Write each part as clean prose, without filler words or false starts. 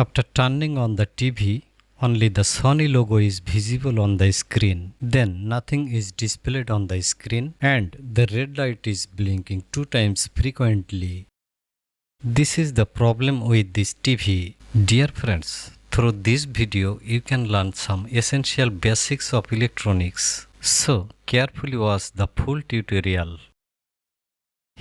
After turning on the TV, only the Sony logo is visible on the screen. Then nothing is displayed on the screen and the red light is blinking 2 times frequently. This is the problem with this TV. Dear friends, through this video you can learn some essential basics of electronics. So carefully watch the full tutorial.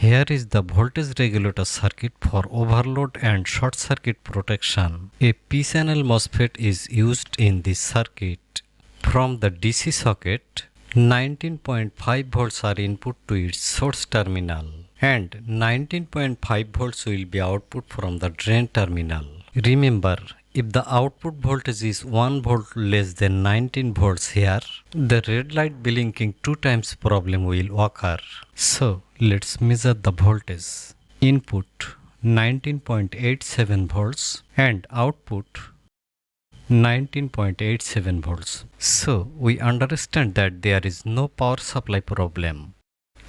Here is the voltage regulator circuit for overload and short circuit protection. A P-channel MOSFET is used in this circuit. From the DC socket, 19.5 volts are input to its source terminal and 19.5 volts will be output from the drain terminal. Remember, if the output voltage is 1 volt less than 19 volts here, the red light blinking 2 times problem will occur. So let's measure the voltage. Input 19.87 volts and output 19.87 volts. So we understand that there is no power supply problem.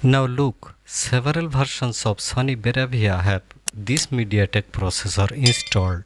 Now look, several versions of Sony Bravia have this MediaTek processor installed.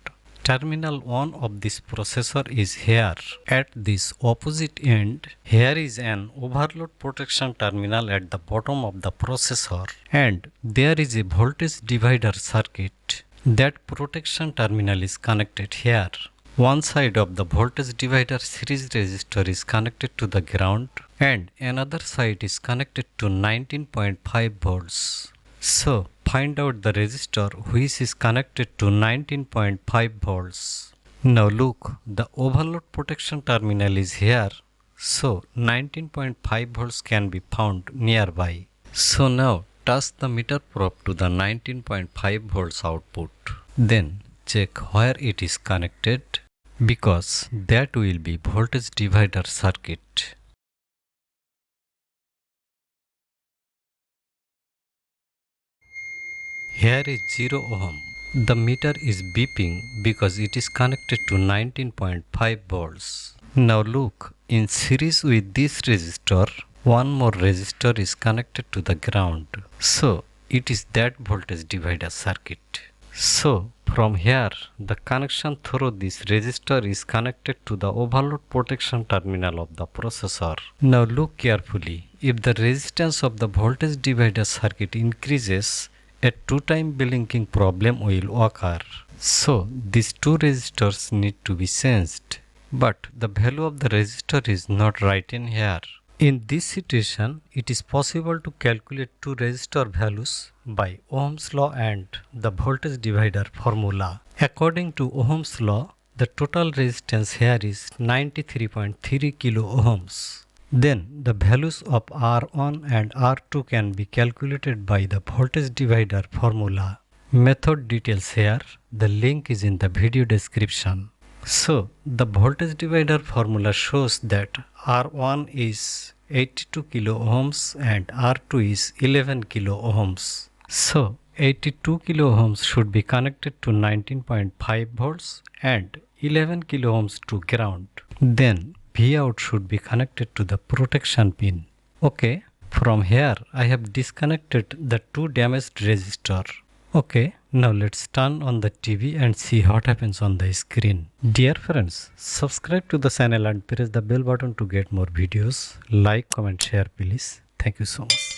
Terminal 1 of this processor is here. At this opposite end, here is an overload protection terminal at the bottom of the processor and there is a voltage divider circuit. That protection terminal is connected here. One side of the voltage divider series resistor is connected to the ground and another side is connected to 19.5 volts. So find out the resistor which is connected to 19.5 volts. Now look, the overload protection terminal is here. So 19.5 volts can be found nearby. So now touch the meter probe to the 19.5 volts output. Then check where it is connected because that will be voltage divider circuit. Here is 0 ohm. The meter is beeping because it is connected to 19.5 volts. Now look, in series with this resistor, one more resistor is connected to the ground. So it is that voltage divider circuit. So from here, the connection through this resistor is connected to the overload protection terminal of the processor. Now look carefully. If the resistance of the voltage divider circuit increases, a 2-time blinking problem will occur. So these two resistors need to be changed. But the value of the resistor is not written here. In this situation, it is possible to calculate two resistor values by Ohm's law and the voltage divider formula. According to Ohm's law, the total resistance here is 93.3 kilo ohms. Then the values of R1 and R2 can be calculated by the voltage divider formula. Method details here. The link is in the video description. So the voltage divider formula shows that R1 is 82 kilo ohms and R2 is 11 kilo ohms. So 82 kilo ohms should be connected to 19.5 volts and 11 kilo ohms to ground. Then Vout should be connected to the protection pin. Okay, from here I have disconnected the two damaged resistor. Okay, now let's turn on the TV and see what happens on the screen. Dear friends, subscribe to the channel and press the bell button to get more videos. Like, comment, share please. Thank you so much.